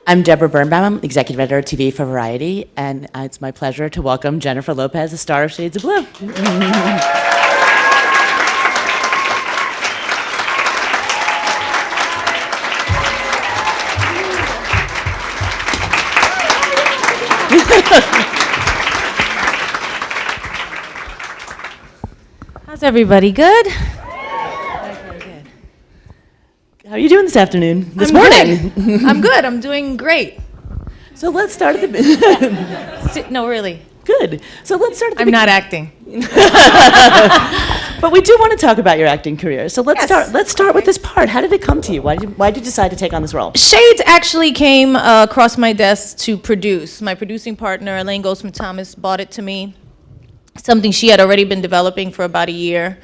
I'm Debra Birnbaum, Executive Editor of TV for Variety, and it's my pleasure to welcome Jennifer Lopez, the star of Shades of Blue. How's everybody? Good? How are you doing this afternoon? This I'm morning? Good. I'm good. I'm doing great. So let's start at the No, really. Good. So let's start at the I'm not acting. But we do want to talk about your acting career. So let's Yes. start with this part. How did it come to you? Why did you decide to take on this role? Shades actually came across my desk to produce. My producing partner, Elaine Goldsmith-Thomas, bought it to me. Something she had already been developing for about a year.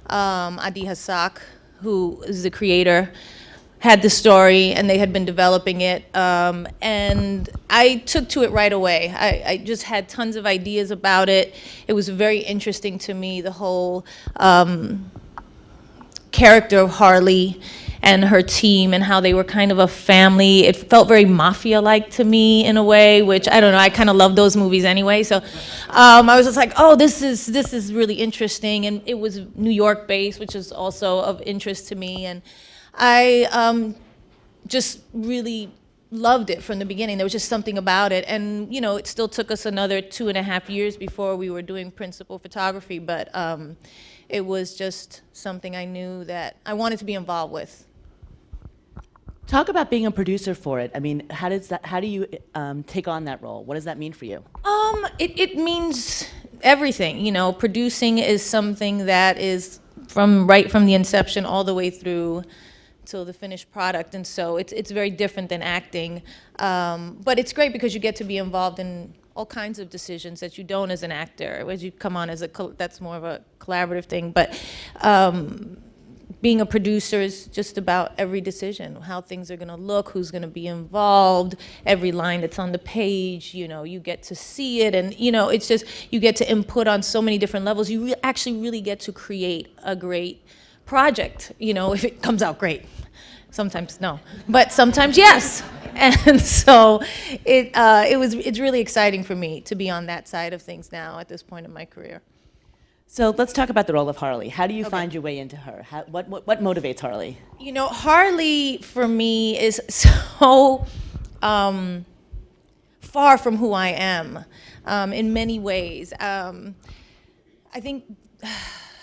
Adi Hassak, who is the creator, had the story, and they had been developing it. And I took to it right away. I just had tons of ideas about it. It was very interesting to me, the whole character of Harley and her team and how they were kind of a family. It felt very mafia-like to me in a way, which, I don't know, I kind of love those movies anyway. So I was just like, oh, this is really interesting. And it was New York-based, which is also of interest to me. And I just really loved it from the beginning. There was just something about it. And, you know, it still took us another 2.5 years before we were doing principal photography. But it was just something I knew that I wanted to be involved with. Talk about being a producer for it. I mean, how do you take on that role? What does that mean for you? It means everything. You know, producing is something that is right from the inception all the way through till the finished product, and so it's very different than acting. But it's great because you get to be involved in all kinds of decisions that you don't as an actor. As you come on as that's more of a collaborative thing. But being a producer is just about every decision, how things are going to look, who's going to be involved, every line that's on the page, you know, you get to see it. And, you know, it's just, you get to input on so many different levels. You actually really get to create a great project, you know, if it comes out great. Sometimes no, but sometimes yes. And so it's really exciting for me to be on that side of things now at this point in my career. So let's talk about the role of Harley. How do you find your way into her? What motivates Harley? You know, Harley for me is so far from who I am in many ways. I think,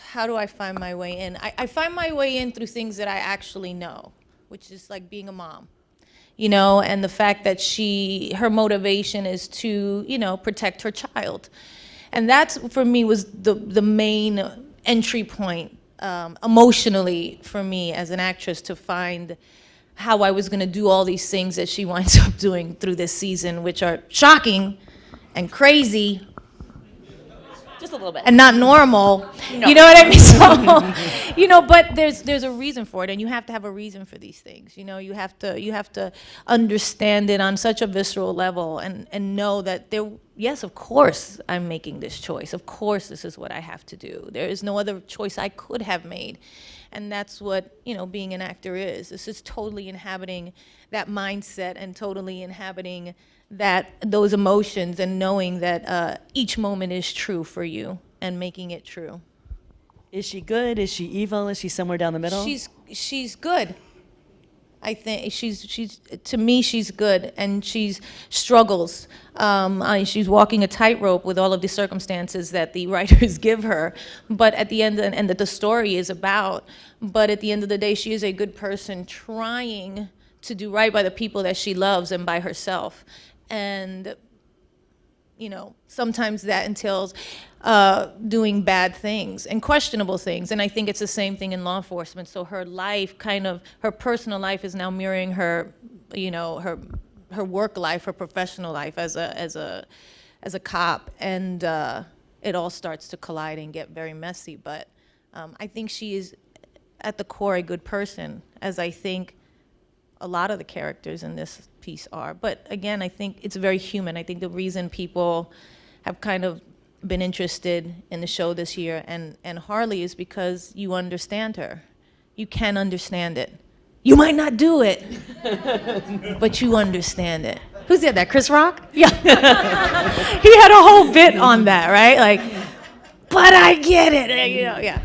how do I find my way in? I find my way in through things that I actually know, which is like being a mom. You know, and the fact that her motivation is to, you know, protect her child. And that's, for me, was the main entry point emotionally for me as an actress, to find how I was going to do all these things that she winds up doing through this season, which are shocking and crazy. Just a little bit. And not normal. No. You know what I mean? So, you know, but there's a reason for it, and you have to have a reason for these things. You know, you have to understand it on such a visceral level and know that yes, of course I'm making this choice. Of course this is what I have to do. There is no other choice I could have made. And that's what, you know, being an actor is. This is totally inhabiting that mindset and totally inhabiting those emotions and knowing that each moment is true for you and making it true. Is she good? Is she evil? Is she somewhere down the middle? She's good. I think to me she's good, and she's struggles. She's walking a tightrope with all of the circumstances that the writers give her, but at the end, and that the story is about, but at the end of the day, she is a good person trying to do right by the people that she loves and by herself. And, you know, sometimes that entails doing bad things and questionable things. And I think it's the same thing in law enforcement. So her life, her personal life is now mirroring her, you know, her work life, her professional life as a cop. And it all starts to collide and get very messy. But I think she is, at the core, a good person, as I think a lot of the characters in this piece are. But again, I think it's very human. I think the reason people have kind of been interested in the show this year and Harley is because you understand her. You can understand it. You might not do it, but you understand it. Who said that? Chris Rock? Yeah. He had a whole bit on that, right? Like, but I get it. You know, yeah.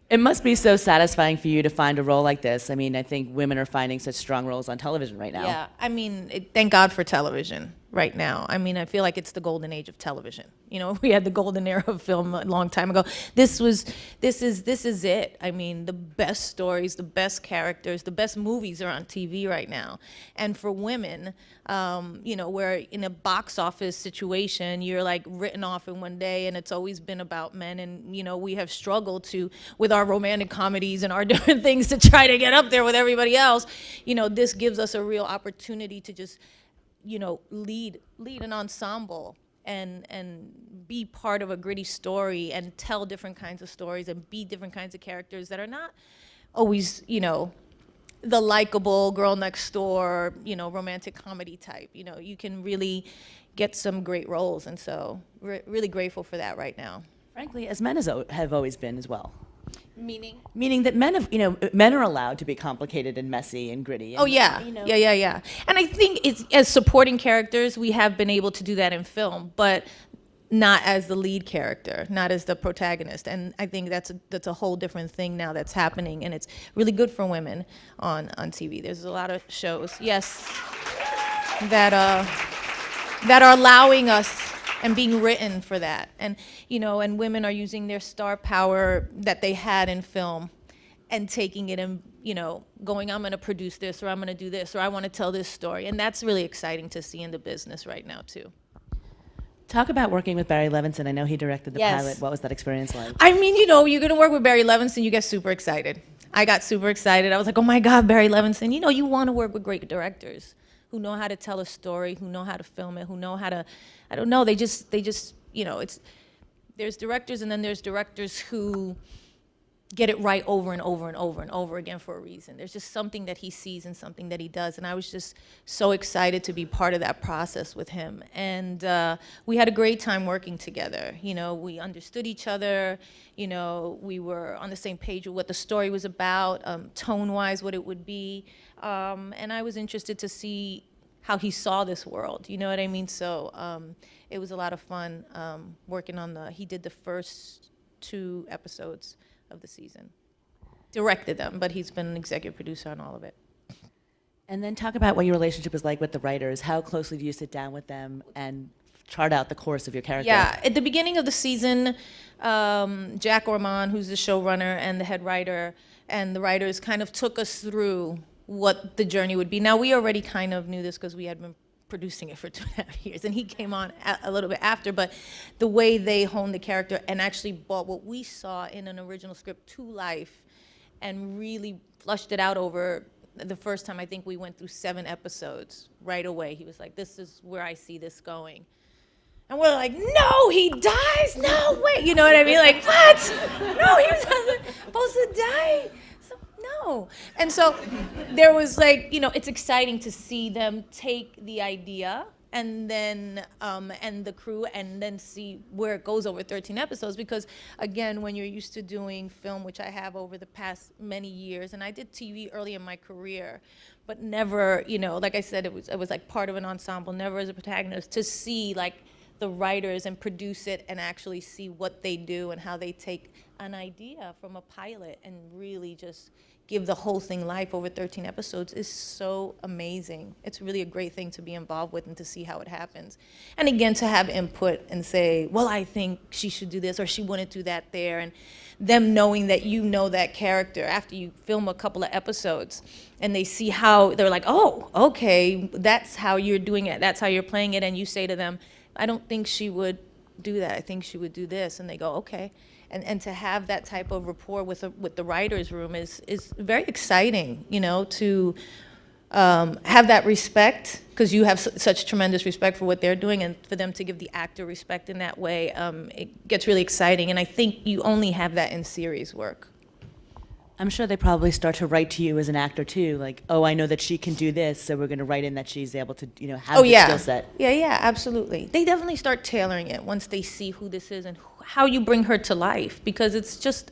It must be so satisfying for you to find a role like this. I mean, I think women are finding such strong roles on television right now. Yeah, I mean, thank God for television right now. I mean, I feel like it's the golden age of television. You know, we had the golden era of film a long time ago. This is it. I mean, the best stories, the best characters, the best movies are on TV right now. And for women, you know, where in a box office situation, you're like written off in one day, and it's always been about men. And, you know, we have struggled with our romantic comedies and our different things to try to get up there with everybody else. You know, this gives us a real opportunity to just, you know, lead an ensemble and be part of a gritty story and tell different kinds of stories and be different kinds of characters that are not always, you know, the likable girl next door, you know, romantic comedy type. You know, you can really get some great roles, and so we're really grateful for that right now. Frankly, as men have always been as well. Meaning? Meaning that men are allowed to be complicated and messy and gritty. And, Oh yeah, you know. yeah. And I think it's, as supporting characters, we have been able to do that in film, but not as the lead character, not as the protagonist. And I think that's a whole different thing now that's happening, and it's really good for women on TV. There's a lot of shows, yes, that are allowing us and being written for that. And, you know, and women are using their star power that they had in film and taking it and, you know, going, I'm going to produce this, or I'm going to do this, or I want to tell this story. And that's really exciting to see in the business right now, too. Talk about working with Barry Levinson. I know he directed the Yes. pilot. What was that experience like? I mean, you know, you're going to work with Barry Levinson, you get super excited. I got super excited. I was like, oh my God, Barry Levinson. You know, you want to work with great directors who know how to tell a story, who know how to film it, who know how to, I don't know, they just, you know, there's directors, and then there's directors who get it right over and over and over and over again for a reason. There's just something that he sees and something that he does, and I was just so excited to be part of that process with him. And we had a great time working together. You know, we understood each other. You know, we were on the same page with what the story was about, tone-wise, what it would be. And I was interested to see how he saw this world, you know what I mean? So it was a lot of fun working on he did the first 2 episodes of the season. Directed them, but he's been an executive producer on all of it. And then talk about what your relationship is like with the writers. How closely do you sit down with them and chart out the course of your character? Yeah, at the beginning of the season, Jack Orman, who's the showrunner and the head writer, and the writers kind of took us through what the journey would be. Now, we already kind of knew this because we had been producing it for 2.5 years, and he came on a little bit after, but the way they honed the character and actually brought what we saw in an original script to life and really flushed it out over the first time. I think we went through 7 episodes right away. He was like, this is where I see this going. And we're like, no, he dies? No, wait. You know what I mean? Like, what? No, he wasn't supposed to die. No. And so there was like, you know, it's exciting to see them take the idea and then, and the crew, and then see where it goes over 13 episodes. Because again, when you're used to doing film, which I have over the past many years, and I did TV early in my career, but never, you know, like I said, it was like part of an ensemble, never as a protagonist, to see like the writers and produce it and actually see what they do and how they take an idea from a pilot and really just give the whole thing life over 13 episodes is so amazing. It's really a great thing to be involved with and to see how it happens. And again, to have input and say, well, I think she should do this or she wouldn't do that there. And them knowing that you know that character after you film a couple of episodes and they see how they're like, oh, okay, that's how you're doing it. That's how you're playing it. And you say to them, I don't think she would do that. I think she would do this. And they go, okay. And to have that type of rapport with the writer's room is very exciting, you know, to have that respect, because you have such tremendous respect for what they're doing, and for them to give the actor respect in that way, it gets really exciting. And I think you only have that in series work. I'm sure they probably start to write to you as an actor too, like, oh, I know that she can do this, so we're going to write in that she's able to, you know, have the skill set. Yeah, absolutely. They definitely start tailoring it once they see who this is and how you bring her to life, because it's just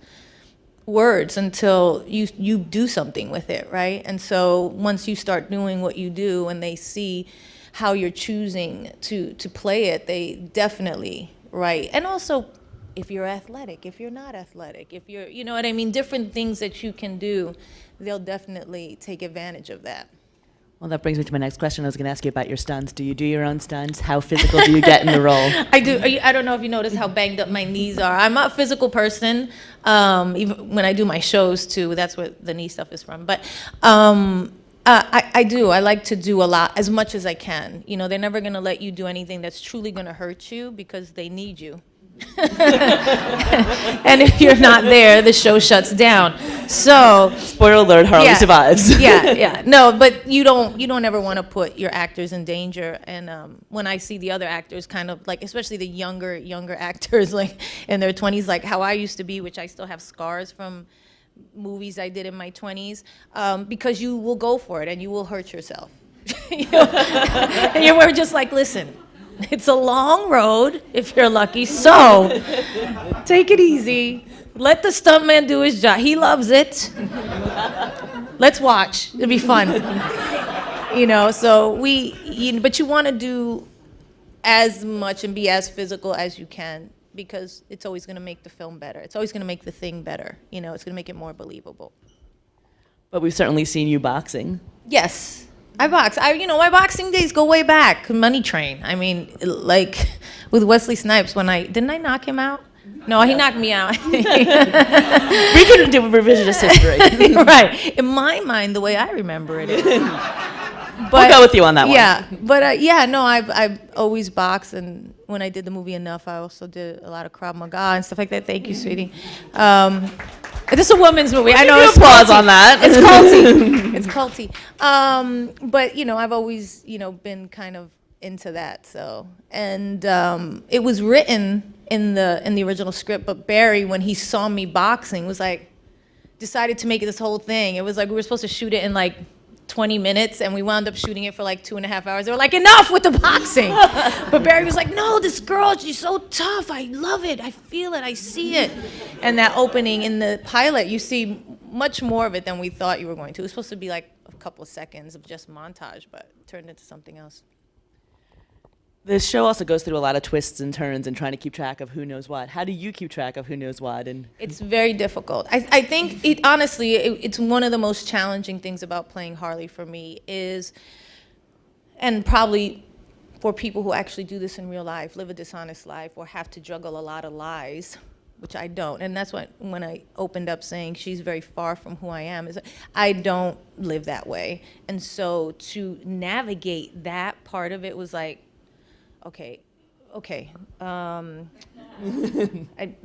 words until you do something with it, right? And so once you start doing what you do and they see how you're choosing to play it, they definitely, right? And also, if you're athletic, if you're not athletic, if you're, you know what I mean, different things that you can do, they'll definitely take advantage of that. Well, that brings me to my next question. I was going to ask you about your stunts. Do you do your own stunts? How physical do you get in the role? I do. I don't know if you notice how banged up my knees are. I'm not a physical person, even when I do my shows too. That's where the knee stuff is from. But I do. I like to do a lot, as much as I can. You know, they're never going to let you do anything that's truly going to hurt you because they need you. And if you're not there, the show shuts down. So, spoiler alert: Harley survives. yeah. No, but you don't ever want to put your actors in danger. And when I see the other actors, kind of like, especially the younger actors, like in their 20s, like how I used to be, which I still have scars from movies I did in my 20s, because you will go for it and you will hurt yourself. You know? And you were just like, listen. It's a long road, if you're lucky, so take it easy. Let the stuntman do his job. He loves it. Let's watch. It'll be fun. You know, so but you want to do as much and be as physical as you can because it's always going to make the film better. It's always going to make the thing better. You know, it's going to make it more believable. But we've certainly seen you boxing. Yes. I box. My boxing days go way back. Money Train. I mean, like with Wesley Snipes, didn't I knock him out? No, he knocked me out. We couldn't do revisionist history. Right. In my mind, the way I remember it is. We'll go with you on that one. Yeah, but I've always boxed, and when I did the movie Enough, I also did a lot of Krav Maga and stuff like that. Thank you, sweetie. This is a woman's movie. I know. It's applause on that. It's culty. It's culty. But I've always been kind of into that. So, and it was written in the original script, but Barry, when he saw me boxing, was like, decided to make it this whole thing. It was like we were supposed to shoot it in like 20 minutes, and we wound up shooting it for like 2.5 hours. They were like, enough with the boxing. But Barry was like, no, this girl, she's so tough. I love it. I feel it. I see it. And that opening in the pilot, you see much more of it than we thought you were going to. It was supposed to be like a couple of seconds of just montage, but it turned into something else. The show also goes through a lot of twists and turns and trying to keep track of who knows what. How do you keep track of who knows what? And it's very difficult. I think it's one of the most challenging things about playing Harley for me is, and probably for people who actually do this in real life, live a dishonest life, or have to juggle a lot of lies, which I don't. And that's when I opened up saying she's very far from who I am, is I don't live that way. And so to navigate that part of it was like, okay. I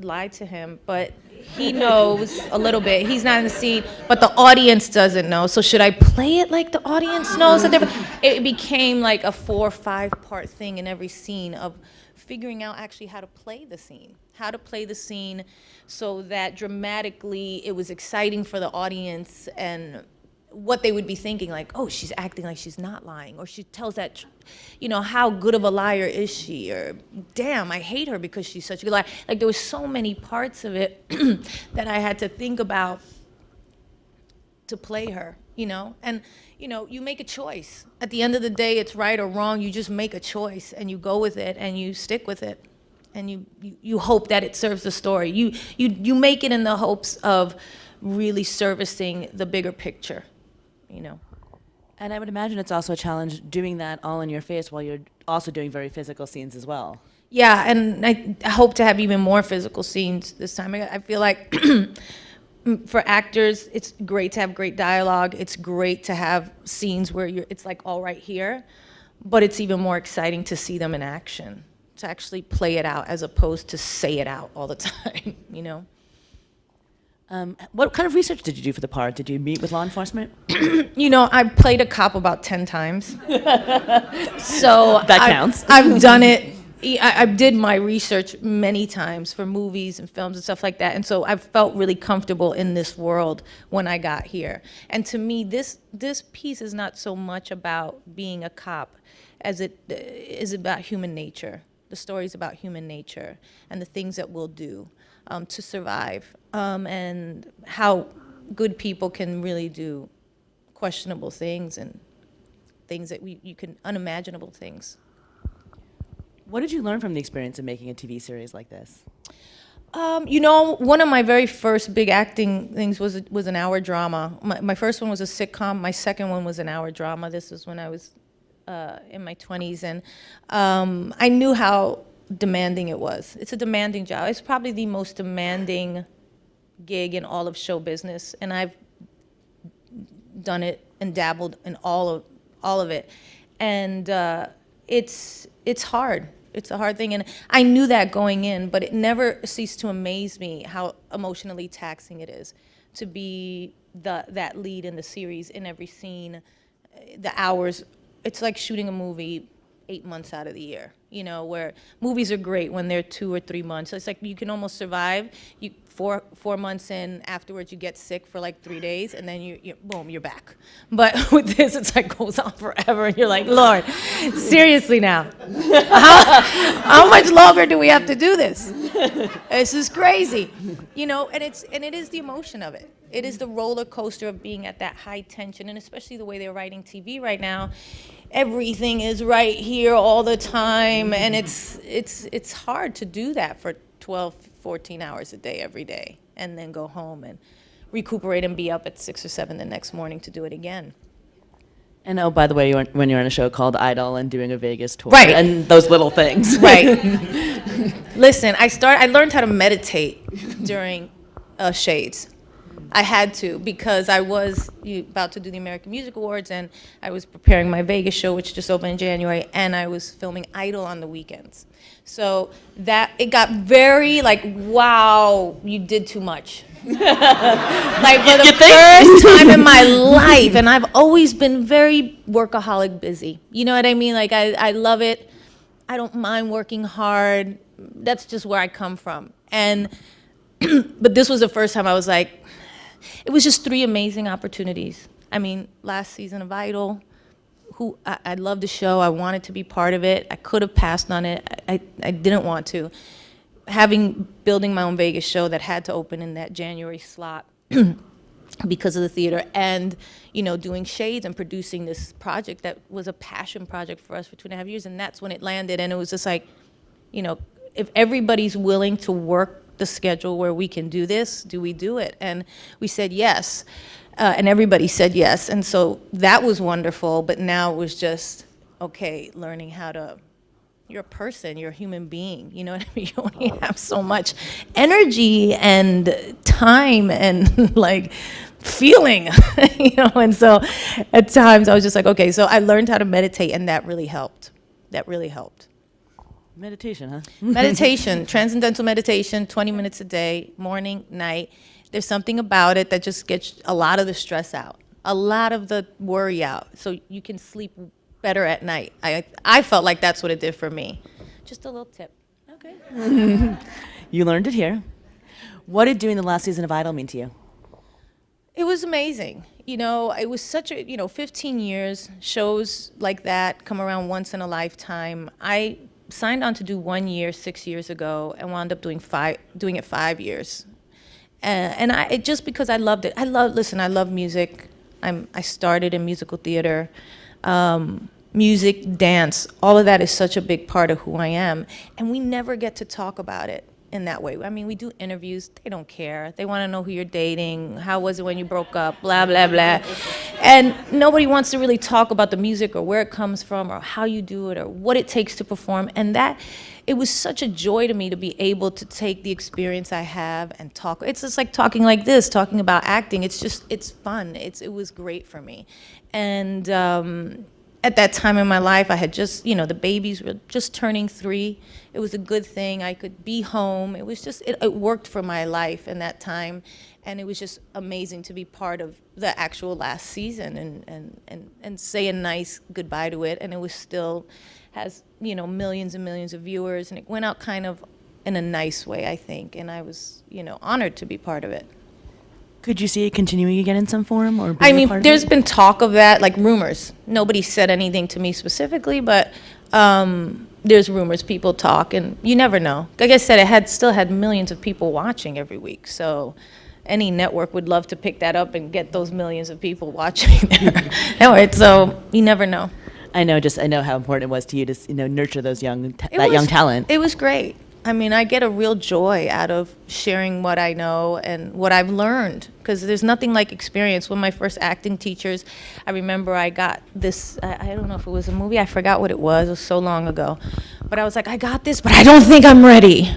lied to him, but he knows a little bit. He's not in the scene, but the audience doesn't know. So should I play it like the audience knows? It became like a 4 or 5 part thing in every scene of figuring out actually how to play the scene so that dramatically it was exciting for the audience and what they would be thinking, like, oh, she's acting like she's not lying, or she tells that, how good of a liar is she, or damn, I hate her because she's such a good liar. Like, there was so many parts of it that I had to think about to play her, and you make a choice. At the end of the day, it's right or wrong. You just make a choice and you go with it and you stick with it, and you hope that it serves the story. You make it in the hopes of really servicing the bigger picture. And I would imagine it's also a challenge doing that all in your face while you're also doing very physical scenes as well. Yeah, and I hope to have even more physical scenes this time. I feel like for actors, it's great to have great dialogue. It's great to have scenes where it's like all right here, but it's even more exciting to see them in action, to actually play it out as opposed to say it out all the time, What kind of research did you do for the part? Did you meet with law enforcement? I played a cop about 10 times. So that counts. I've done it. I did my research many times for movies and films and stuff like that. And so I felt really comfortable in this world when I got here. And to me, this piece is not so much about being a cop as it is about human nature. The story is about human nature and the things that we'll do. to survive, and how good people can really do questionable things and things that you can, unimaginable things. What did you learn from the experience of making a TV series like this? One of my very first big acting things was an hour drama. My first one was a sitcom. My second one was an hour drama. This was when I was in my 20s, and I knew how demanding it was. It's a demanding job. It's probably the most demanding gig in all of show business, and I've done it and dabbled in all of it, and it's hard. It's a hard thing, and I knew that going in, but it never ceased to amaze me how emotionally taxing it is to be that lead in the series, in every scene, the hours. It's like shooting a movie 8 months out of the year, where movies are great when they're 2 or 3 months. It's like you can almost survive. You 4 months in, afterwards you get sick for like 3 days, and then you boom, you're back. But with this, it's like goes on forever, and you're like, Lord, seriously now, how much longer do we have to do this? This is crazy, and it is the emotion of it. It is the roller coaster of being at that high tension, and especially the way they're writing TV right now. Everything is right here all the time, and it's hard to do that for 12, 14 hours a day every day, and then go home and recuperate and be up at 6 or 7 the next morning to do it again. And oh, by the way, when you're on a show called Idol and doing a Vegas tour, right, and those little things, right. Listen, I learned how to meditate during Shades. I had to, because I was about to do the American Music Awards, and I was preparing my Vegas show, which just opened in January, and I was filming Idol on the weekends. So that, it got very like, wow, you did too much. Like for the first time in my life, and I've always been very workaholic busy. You know what I mean? Like I love it. I don't mind working hard. That's just where I come from. And, but this was the first time I was like, it was just 3 amazing opportunities. I mean, last season of Idol, I loved the show. I wanted to be part of it. I could have passed on it. I didn't want to. Building my own Vegas show that had to open in that January slot because of the theater, and doing Shades and producing this project that was a passion project for us for 2.5 years, and that's when it landed. And it was just like, if everybody's willing to work the schedule where we can do this, do we do it? And we said yes, and everybody said yes, and so that was wonderful. But now it was just, okay, learning how to, you're a person, you're a human being, you know what I mean? You only have so much energy and time and like feeling, and so at times I was just like, okay, so I learned how to meditate, and that really helped. Meditation, huh? Meditation, transcendental meditation, 20 minutes a day, morning, night. There's something about it that just gets a lot of the stress out, a lot of the worry out, so you can sleep better at night. I felt like that's what it did for me. Just a little tip. Okay. You learned it here. What did doing the last season of Idol mean to you? It was amazing. It was such a, 15 years, shows like that come around once in a lifetime. I signed on to do 1 year 6 years ago, and wound up doing it 5 years. And just because I loved it. I love music. I started in musical theater. Music, dance, all of that is such a big part of who I am. And we never get to talk about it in that way. I mean, we do interviews, they don't care. They want to know who you're dating, how was it when you broke up, blah, blah, blah. And nobody wants to really talk about the music or where it comes from or how you do it or what it takes to perform. And it was such a joy to me to be able to take the experience I have and talk. It's just like talking like this, talking about acting. It's fun. It was great for me. And at that time in my life, I had just, the babies were just turning 3. It was a good thing. I could be home. It was just, it worked for my life in that time. And it was just amazing to be part of the actual last season and say a nice goodbye to it. And it was still has, millions and millions of viewers. And it went out kind of in a nice way, I think. And I was, honored to be part of it. Could you see it continuing again in some form? Or being a part of there's it? been talk of that, like rumors. Nobody said anything to me specifically, but there's rumors, people talk, and you never know. Like I said, it still had millions of people watching every week, so any network would love to pick that up and get those millions of people watching there. Anyway, so you never know. I know how important it was to you to nurture those young talent. It was great. I mean, I get a real joy out of sharing what I know and what I've learned, because there's nothing like experience. One of my first acting teachers, I remember I got this, I don't know if it was a movie, I forgot what it was so long ago, but I was like, I got this, but I don't think I'm ready.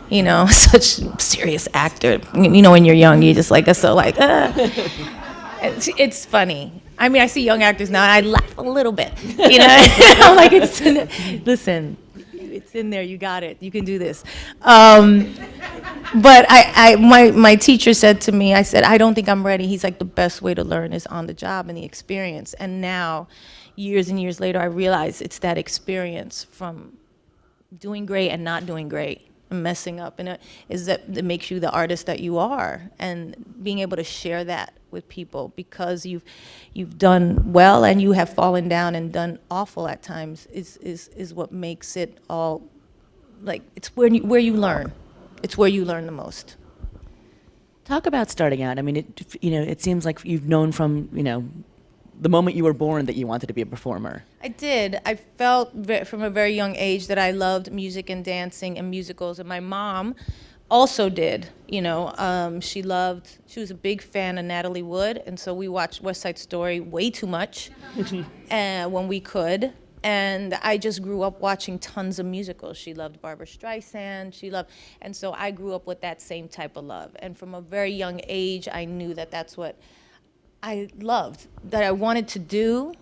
You know, such serious actor. You know, when you're young, you just like, so like, It's funny. I mean, I see young actors now, and I laugh a little bit. You know, I'm like, listen, it's in there. You got it. You can do this. But my teacher said to me, I said, I don't think I'm ready. He's like, the best way to learn is on the job and the experience. And now, years and years later, I realize it's that experience from doing great and not doing great, and messing up, and that makes you the artist that you are. And being able to share that with people, because you've done well and you have fallen down and done awful at times, is what makes it all, like, it's where you learn. It's where you learn the most. Talk about starting out. I mean, it seems like you've known from, the moment you were born that you wanted to be a performer. I did. I felt from a very young age that I loved music and dancing and musicals, and my mom also did. She was a big fan of Natalie Wood, and so we watched West Side Story way too much when we could. And I just grew up watching tons of musicals. She loved Barbra Streisand, and so I grew up with that same type of love. And from a very young age, I knew that that's what I loved, that I wanted to do.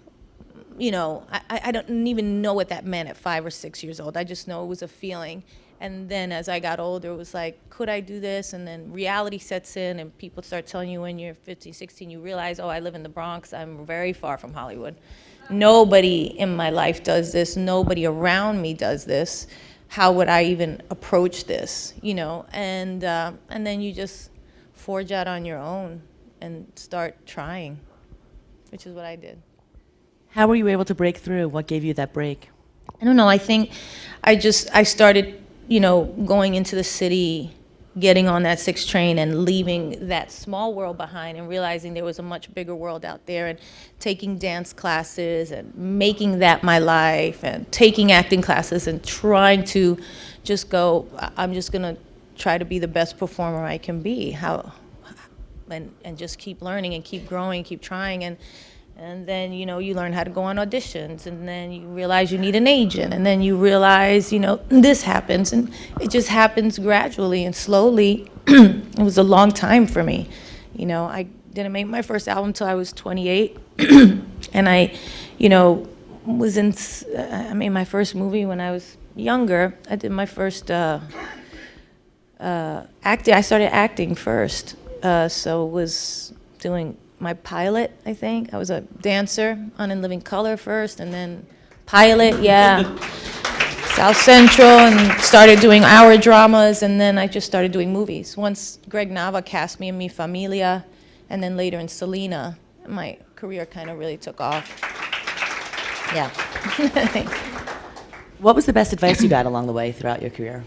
I don't even know what that meant at 5 or 6 years old. I just know it was a feeling. And then as I got older, it was like, could I do this? And then reality sets in, and people start telling you when you're 15, 16, you realize, oh, I live in the Bronx. I'm very far from Hollywood. Nobody in my life does this. Nobody around me does this. How would I even approach this? And then you just forge out on your own and start trying, which is what I did. How were you able to break through? What gave you that break? I don't know. I think I started, going into the city, getting on that 6 train and leaving that small world behind and realizing there was a much bigger world out there, and taking dance classes and making that my life, and taking acting classes and trying to just go, I'm just going to try to be the best performer I can be. And just keep learning and keep growing, keep trying. And then, you learn how to go on auditions, and then you realize you need an agent, and then you realize, this happens, and it just happens gradually and slowly. It was a long time for me. I didn't make my first album until I was 28, and I made my first movie when I was younger. I did my first acting. I started acting first, so was doing my pilot, I think. I was a dancer on In Living Color first, and then pilot, South Central, and started doing hour dramas, and then I just started doing movies. Once Greg Nava cast me in Mi Familia, and then later in Selena, my career kind of really took off. Yeah. What was the best advice you got along the way throughout your career?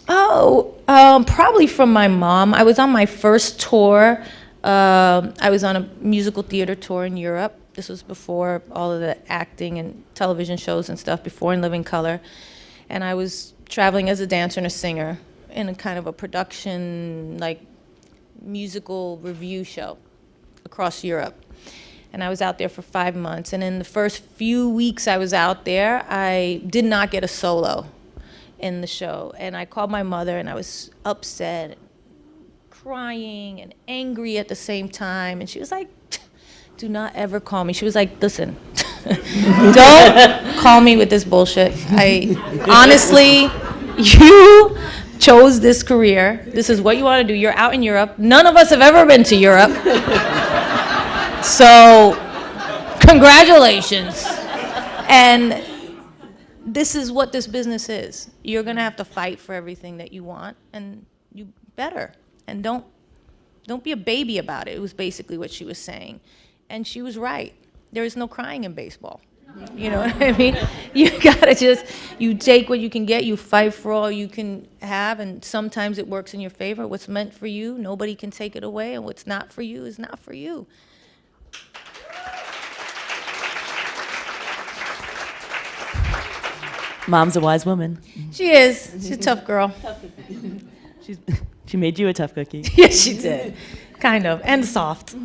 Probably from my mom. I was on my first tour. I was on a musical theater tour in Europe. This was before all of the acting and television shows and stuff, before In Living Color. And I was traveling as a dancer and a singer in a kind of a production, like, musical review show across Europe. And I was out there for 5 months. And in the first few weeks I was out there, I did not get a solo in the show. And I called my mother, and I was upset, crying and angry at the same time. And she was like, do not ever call me. She was like, listen, don't call me with this bullshit. Honestly, you chose this career. This is what you want to do. You're out in Europe. None of us have ever been to Europe. So, congratulations. And this is what this business is. You're going to have to fight for everything that you want, and you better. And don't be a baby about it. It was basically what she was saying. And she was right. There is no crying in baseball. You know what I mean? You gotta just, you take what you can get, you fight for all you can have, and sometimes it works in your favor. What's meant for you, nobody can take it away, and what's not for you is not for you. Mom's a wise woman. She is. She's a tough girl. She made you a tough cookie. Yes, she did. Kind of. And soft. She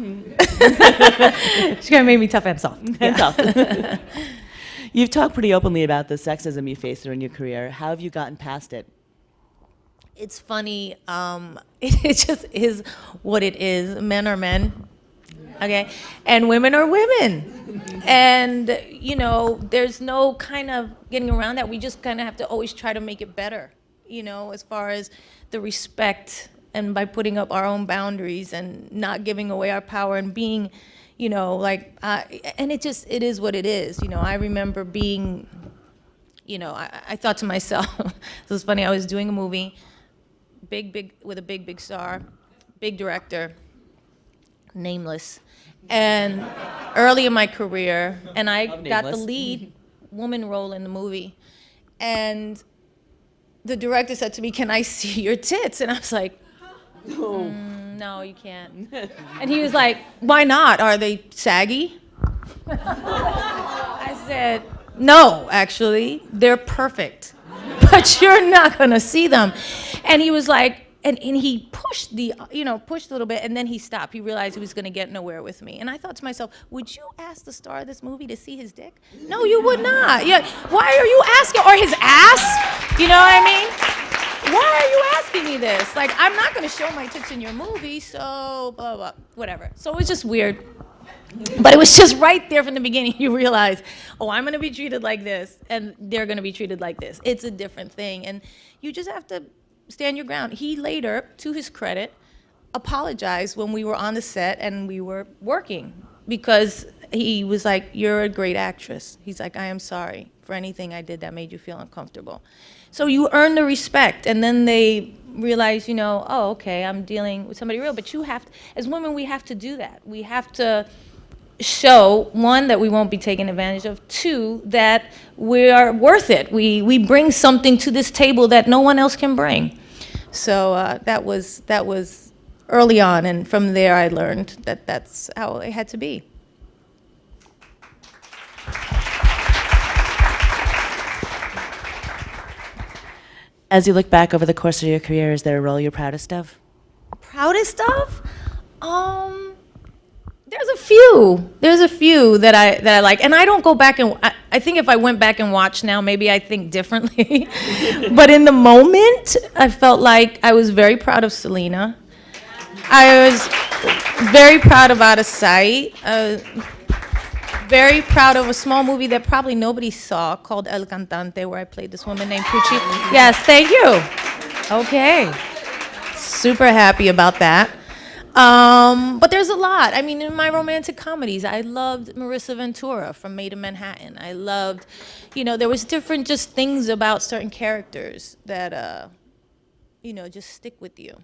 kind of made me tough and soft. And tough. You've talked pretty openly about the sexism you faced during your career. How have you gotten past it? It's funny. It just is what it is. Men are men. Okay? And women are women. And, you know, there's no kind of getting around that. We just kind of have to always try to make it better, you know, as far as the respect and by putting up our own boundaries and not giving away our power and being, you know, like, and it is what it is. You know, I remember being, you know, I thought to myself, it was funny, I was doing a movie, with a big star, big director, nameless, and early in my career, and I got the lead woman role in the movie, and the director said to me, "Can I see your tits?" And I was like, no, you can't. And he was like, "Why not? Are they saggy?" I said, "No, actually, they're perfect, but you're not gonna see them." And he was like, and he pushed pushed a little bit, and then he stopped. He realized he was gonna get nowhere with me. And I thought to myself, would you ask the star of this movie to see his dick? No, you would not. Yeah, why are you asking? Or his ass? You know what I mean? Why are you asking me this? Like, I'm not gonna show my tits in your movie, so blah, blah, whatever. So it was just weird. But it was just right there from the beginning, you realize, oh, I'm gonna be treated like this, and they're gonna be treated like this. It's a different thing, and you just have to stand your ground. He later, to his credit, apologized when we were on the set and we were working, because he was like, "You're a great actress." He's like, "I am sorry for anything I did that made you feel uncomfortable." So you earn the respect, and then they realize, you know, oh, okay, I'm dealing with somebody real. But you have to, as women, we have to do that. We have to show, one, that we won't be taken advantage of, two, that we are worth it. We bring something to this table that no one else can bring. So that was early on, and from there I learned that that's how it had to be. As you look back over the course of your career, is there a role you're proudest of? Proudest of? There's a few that I like, and I don't go back and I think if I went back and watched now, maybe I think differently. But in the moment, I felt like I was very proud of Selena. I was very proud of Out of Sight. Very proud of a small movie that probably nobody saw called El Cantante, where I played this woman named Pucci. Yes, thank you. Okay. Super happy about that. But there's a lot. I mean, in my romantic comedies, I loved Marissa Ventura from Maid in Manhattan. I loved, you know, there was different just things about certain characters that, you know, just stick with you.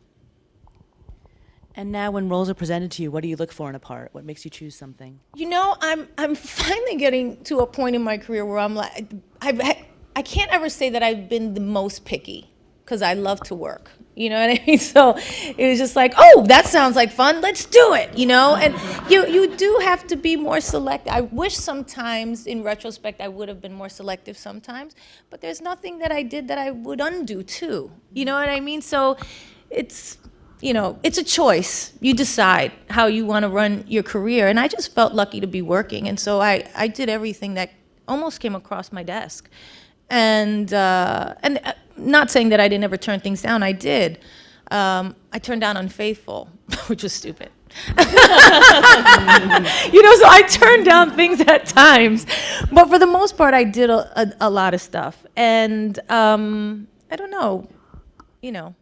And now when roles are presented to you, what do you look for in a part? What makes you choose something? You know, I'm finally getting to a point in my career where I'm like, I can't ever say that I've been the most picky, because I love to work. You know what I mean? So it was just like, oh, that sounds like fun. Let's do it, you know? And you do have to be more selective. I wish sometimes, in retrospect, I would have been more selective sometimes. But there's nothing that I did that I would undo, too. You know what I mean? So it's, you know, it's a choice. You decide how you want to run your career. And I just felt lucky to be working. And so I did everything that almost came across my desk. And not saying that I didn't ever turn things down, I did. I turned down Unfaithful, which was stupid. You know, so I turned down things at times. But for the most part, I did a lot of stuff. And I don't know, you know,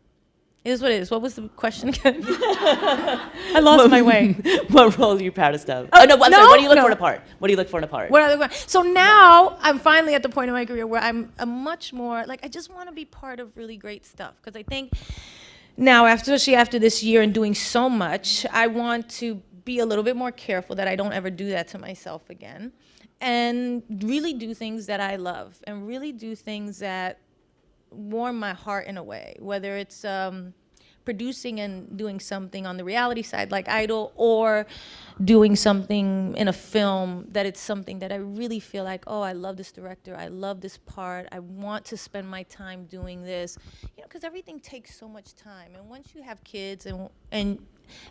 it is what it is. What was the question again? I lost my way. What role are you proudest of? Oh, no, I'm sorry. What do you look for in a part? What do you look for in a part? So now I'm finally at the point in my career where I'm a much more, like, I just want to be part of really great stuff. Because I think now, especially after this year and doing so much, I want to be a little bit more careful that I don't ever do that to myself again, and really do things that I love, and really do things that warm my heart in a way, whether it's producing and doing something on the reality side like Idol, or doing something in a film that it's something that I really feel like, oh, I love this director, I love this part, I want to spend my time doing this, because everything takes so much time. And once you have kids and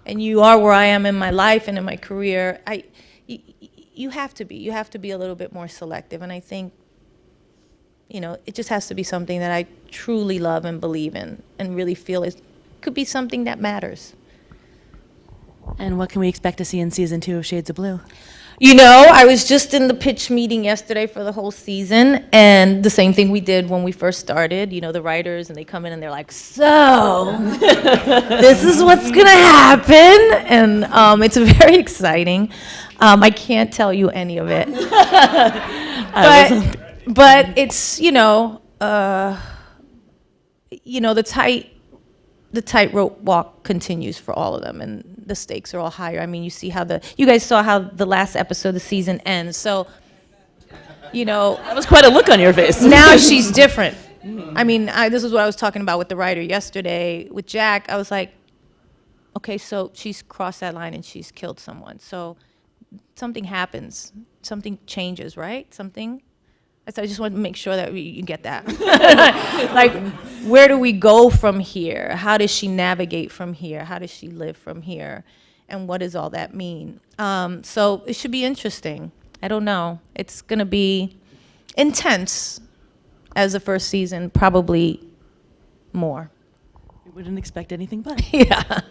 you are where I am in my life and in my career, you have to be a little bit more selective. And I think, it just has to be something that I truly love and believe in and really feel it could be something that matters. And what can we expect to see in season 2 of Shades of Blue? I was just in the pitch meeting yesterday for the whole season, and the same thing we did when we first started, the writers, and they come in and they're like, so, this is what's gonna happen, and it's very exciting. I can't tell you any of it. But it's, the tightrope walk continues for all of them, and the stakes are all higher. I mean, you see you guys saw how the last episode of the season ends. So, That was quite a look on your face. Now she's different. I mean, this is what I was talking about with the writer yesterday with Jack. I was like, okay, so she's crossed that line and she's killed someone. So something happens, something changes, right? So I just want to make sure that you get that. Like, where do we go from here? How does she navigate from here? How does she live from here? And what does all that mean? So it should be interesting. I don't know. It's going to be intense as the first season, probably more. We wouldn't expect anything but. Yeah.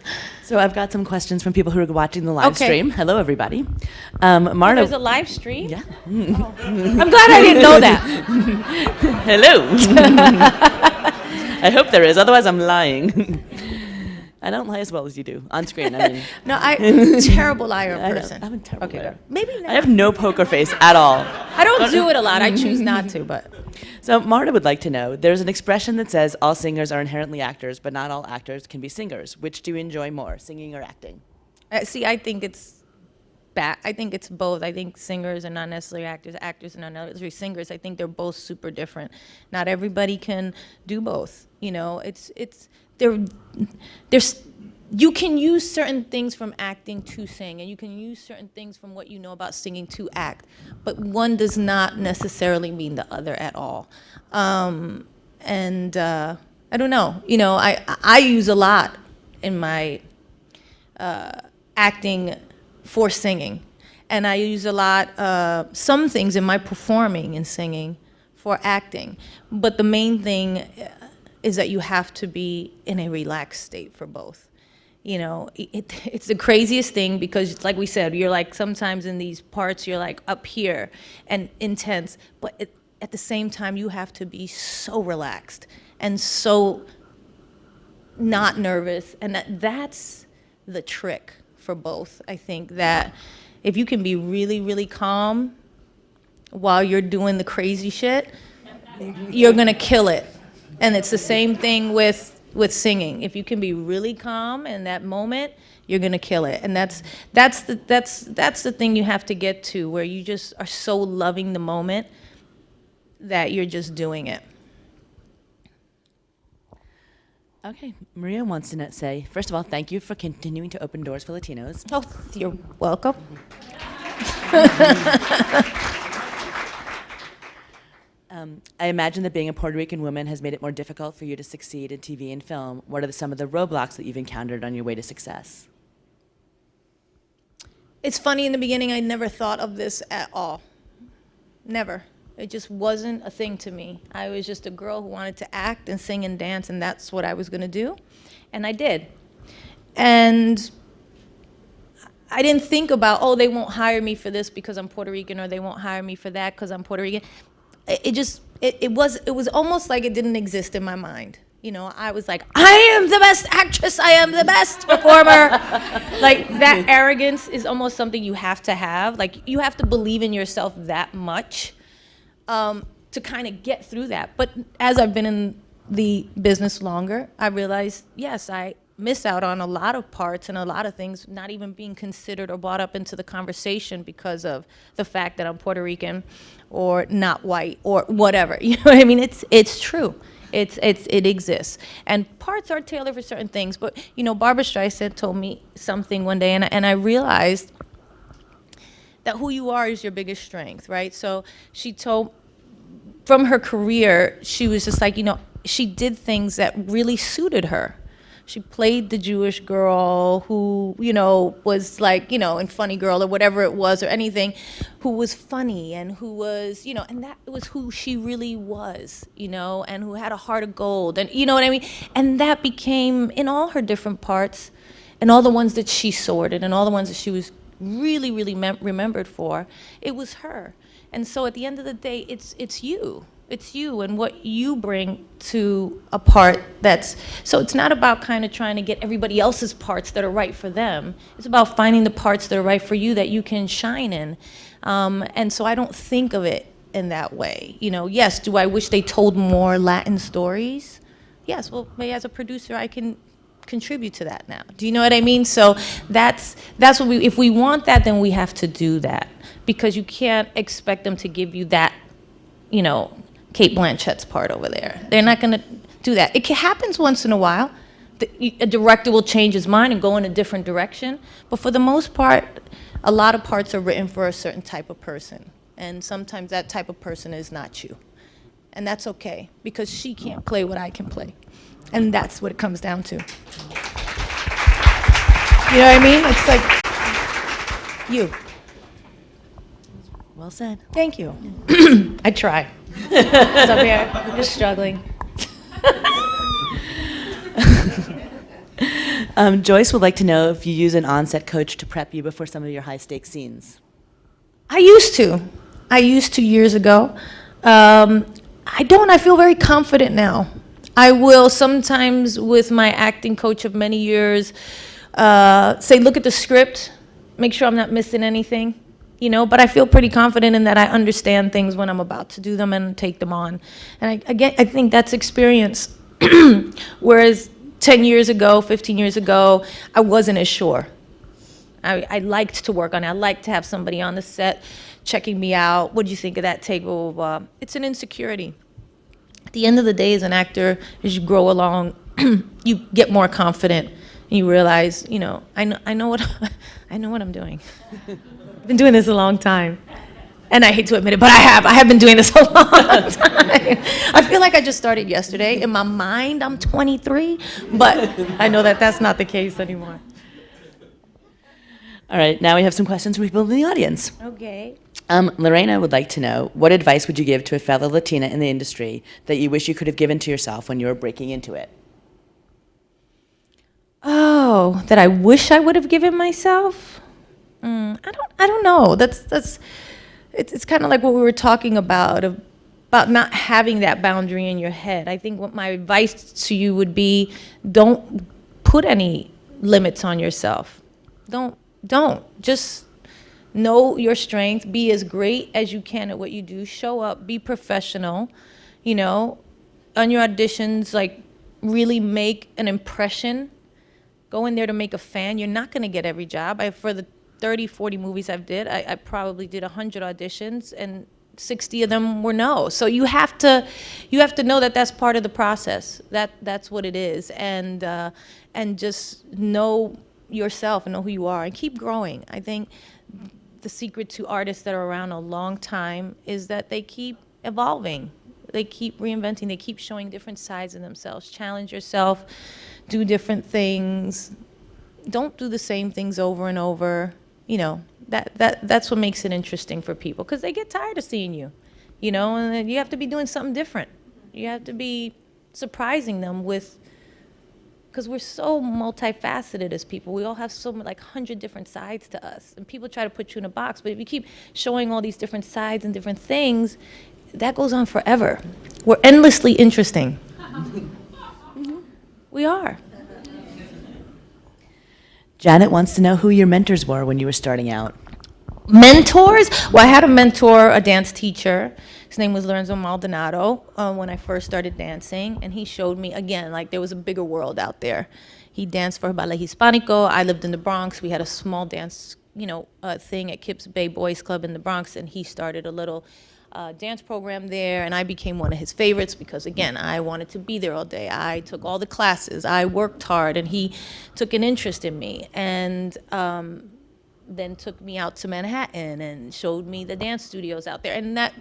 So I've got some questions from people who are watching the live Okay. stream. Hello, everybody. Marta. There's a live stream? Yeah. I'm glad I didn't know that. Hello. I hope there is, otherwise I'm lying. I don't lie as well as you do on screen. I mean, No, I'm a terrible liar in I know, person. I'm a terrible Okay, liar. maybe I not. have no poker face at all. I don't do it a lot. I choose not to, but. So Marta would like to know, there's an expression that says all singers are inherently actors, but not all actors can be singers. Which do you enjoy more, singing or acting? See, I think it's I think it's both. I think singers are not necessarily actors. Actors are not necessarily singers. I think they're both super different. Not everybody can do both. There's you can use certain things from acting to sing, and you can use certain things from what you know about singing to act, but one does not necessarily mean the other at all. I don't know. I use a lot in my acting for singing, and I use a lot some things in my performing and singing for acting. But the main thing is that you have to be in a relaxed state for both. It's the craziest thing because, like we said, you're like sometimes in these parts you're like up here and intense, but at the same time you have to be so relaxed and so not nervous, and that's the trick for both. I think that if you can be really, really calm while you're doing the crazy shit, you're gonna kill it. And it's the same thing with singing. If you can be really calm in that moment, you're gonna kill it. And that's the thing you have to get to, where you just are so loving the moment that you're just doing it. Okay, Maria wants to say, first of all, thank you for continuing to open doors for Latinos. Oh, you're welcome. I imagine that being a Puerto Rican woman has made it more difficult for you to succeed in TV and film. What are some of the roadblocks that you've encountered on your way to success? It's funny, in the beginning, I never thought of this at all. Never. It just wasn't a thing to me. I was just a girl who wanted to act and sing and dance, and that's what I was gonna do. And I did. And I didn't think about, oh, they won't hire me for this because I'm Puerto Rican, or they won't hire me for that because I'm Puerto Rican. It was almost like it didn't exist in my mind. I was like, I am the best actress, I am the best performer. Like, that arrogance is almost something you have to have. Like, you have to believe in yourself that much to kind of get through that. But as I've been in the business longer, I realized, yes, I miss out on a lot of parts and a lot of things not even being considered or brought up into the conversation because of the fact that I'm Puerto Rican or not white or whatever. You know what I mean? It's true. It exists. And parts are tailored for certain things. But, you know, Barbara Streisand told me something one day, and I realized that who you are is your biggest strength, right? So she told, from her career, she was just like, you know, she did things that really suited her. She played the Jewish girl who, you know, was like, you know, in Funny Girl or whatever it was or anything, who was funny and who was, you know, and that was who she really was, you know, and who had a heart of gold. And you know what I mean? And that became, in all her different parts, and all the ones that she sorted and all the ones that she was really, really remembered for, it was her. And so at the end of the day, it's you. It's you and what you bring to a part that's, so it's not about kind of trying to get everybody else's parts that are right for them. It's about finding the parts that are right for you that you can shine in. And so I don't think of it in that way. You know, yes, do I wish they told more Latin stories? Yes, well, maybe as a producer, I can contribute to that now. Do you know what I mean? So that's what we, if we want that, then we have to do that. Because you can't expect them to give you that, you know, Kate Blanchett's part over there. They're not going to do that. It happens once in a while. A director will change his mind and go in a different direction. But for the most part, a lot of parts are written for a certain type of person. And sometimes that type of person is not you. And that's okay, because she can't play what I can play. And that's what it comes down to. You know what I mean? It's like, you. Well said. Thank you. I try. So up here, just struggling. Joyce would like to know if you use an on-set coach to prep you before some of your high-stakes scenes. I used to years ago. I don't. I feel very confident now. I will sometimes, with my acting coach of many years, say, look at the script, make sure I'm not missing anything. You know, but I feel pretty confident in that I understand things when I'm about to do them and take them on. And I think that's experience. Whereas 10 years ago, 15 years ago, I wasn't as sure. I liked to work on it. I liked to have somebody on the set checking me out. What do you think of that take? Blah, blah, blah. It's an insecurity. At the end of the day, as an actor, as you grow along, you get more confident and you realize, you know, I know what I'm doing. I've been doing this a long time. And I hate to admit it, but I have been doing this a long time. I feel like I just started yesterday. In my mind, I'm 23, but I know that that's not the case anymore. All right, now we have some questions from people in the audience. Okay. Lorena would like to know, what advice would you give to a fellow Latina in the industry that you wish you could have given to yourself when you were breaking into it? Oh, that I wish I would have given myself? I don't know. It's kind of like what we were talking about not having that boundary in your head. I think what my advice to you would be, don't put any limits on yourself. Don't. Just know your strength. Be as great as you can at what you do. Show up. Be professional. You know, on your auditions, like, really make an impression. Go in there to make a fan. You're not going to get every job. For the 30, 40 movies I probably did 100 auditions, and 60 of them were no. So you have to know that that's part of the process. That's what it is, and just know yourself and know who you are and keep growing. I think the secret to artists that are around a long time is that they keep evolving, they keep reinventing, they keep showing different sides of themselves. Challenge yourself, do different things. Don't do the same things over and over. You know, that's what makes it interesting for people, because they get tired of seeing you, you know, and you have to be doing something different. You have to be surprising them with, because we're so multifaceted as people. We all have so many, like 100 different sides to us, and people try to put you in a box, but if you keep showing all these different sides and different things, that goes on forever. We're endlessly interesting. We are. Janet wants to know who your mentors were when you were starting out. Mentors? Well, I had a mentor, a dance teacher. His name was Lorenzo Maldonado when I first started dancing. And he showed me, again, like there was a bigger world out there. He danced for Ballet Hispanico. I lived in the Bronx. We had a small dance, thing at Kips Bay Boys Club in the Bronx. And he started a little dance program there. And I became one of his favorites because, again, I wanted to be there all day. I took all the classes. I worked hard. And he took an interest in me. And then took me out to Manhattan and showed me the dance studios out there. And that,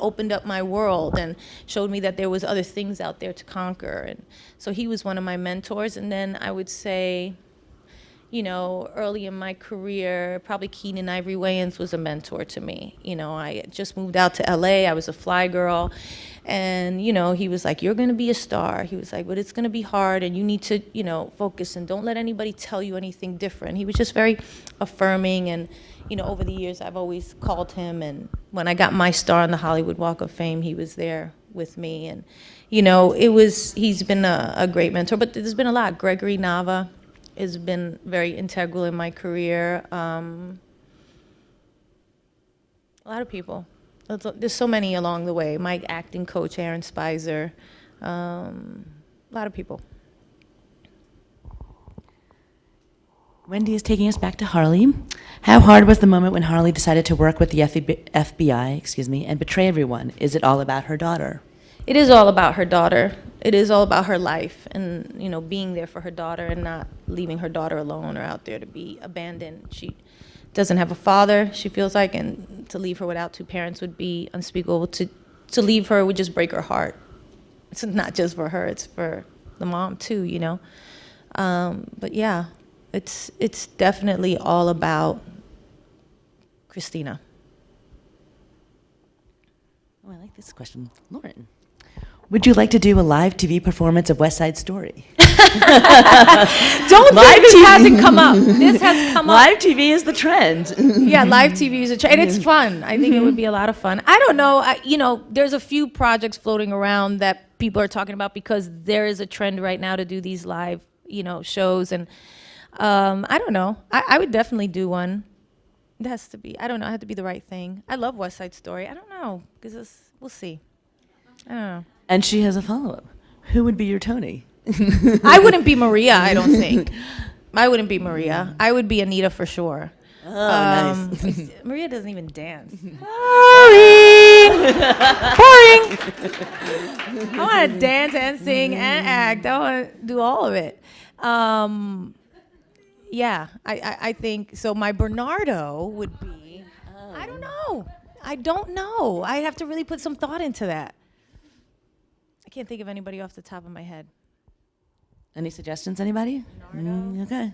opened up my world and showed me that there was other things out there to conquer. And so he was one of my mentors. And then I would say, early in my career, probably Keenan Ivory Wayans was a mentor to me. I just moved out to LA. I was a fly girl. And, he was like, you're going to be a star. He was like, but it's going to be hard and you need to, focus and don't let anybody tell you anything different. He was just very affirming. And, over the years, I've always called him. And when I got my star on the Hollywood Walk of Fame, he was there with me. And, he's been a great mentor. But there's been a lot. Gregory Nava has been very integral in my career. A lot of people. There's so many along the way. My acting coach, Aaron Spicer. A lot of people. Wendy is taking us back to Harley. How hard was the moment when Harley decided to work with the FBI, and betray everyone? Is it all about her daughter? It is all about her daughter. It is all about her life and, being there for her daughter and not leaving her daughter alone or out there to be abandoned. She doesn't have a father, she feels like, and to leave her without two parents would be unspeakable. To leave her would just break her heart. It's not just for her, it's for the mom too, But yeah, it's definitely all about Christina. Oh, I like this question. Lauren, would you like to do a live TV performance of West Side Story? Don't say this hasn't come up. This has come up. Live TV is the trend. Yeah, live TV is a trend. And it's fun. I think it would be a lot of fun. I don't know. There's a few projects floating around that people are talking about because there is a trend right now to do these live, shows. And I don't know. I would definitely do one. It has to be. I don't know. It had to be the right thing. I love West Side Story. I don't know. Because we'll see. I don't know. And she has a follow-up. Who would be your Tony? I wouldn't be Maria, I don't think. I wouldn't be Maria. I would be Anita for sure. Oh, nice. Maria doesn't even dance. Boring! I want to dance and sing and act. I want to do all of it. Yeah, I think, so my Bernardo would be, I don't know. I'd have to really put some thought into that. I can't think of anybody off the top of my head. Any suggestions, anybody? Okay.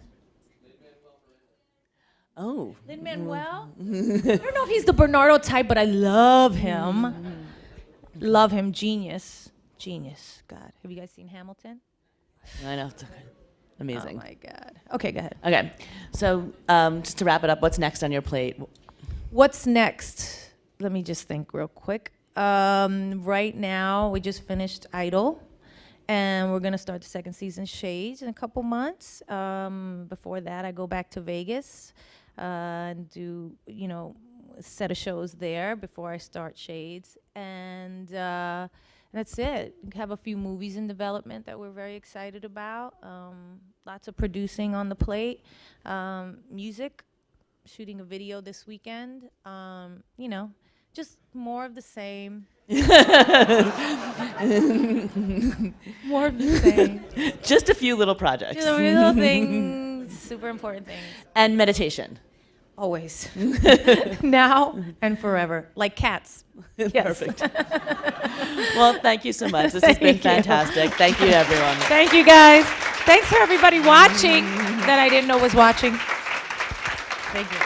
Oh. Lin-Manuel? I don't know if he's the Bernardo type, but I love him. Love him. Genius. God. Have you guys seen Hamilton? I know. It's okay. Amazing. Oh, my God. Okay, go ahead. Okay. So just to wrap it up, what's next on your plate? What's next? Let me just think real quick. Right now, we just finished Idol. And we're going to start the second season Shades in a couple months. Before that, I go back to Vegas and do, a set of shows there before I start Shades. And that's it. We have a few movies in development that we're very excited about. Lots of producing on the plate. Music, shooting a video this weekend. Just more of the same. More of the same. Just a few little projects. Just a few little things, super important things. And meditation. Always. Now and forever. Like cats. Yes. Perfect. Well, thank you so much. This has been fantastic. Thank you, everyone. Thank you, guys. Thanks for everybody watching that I didn't know was watching. Thank you.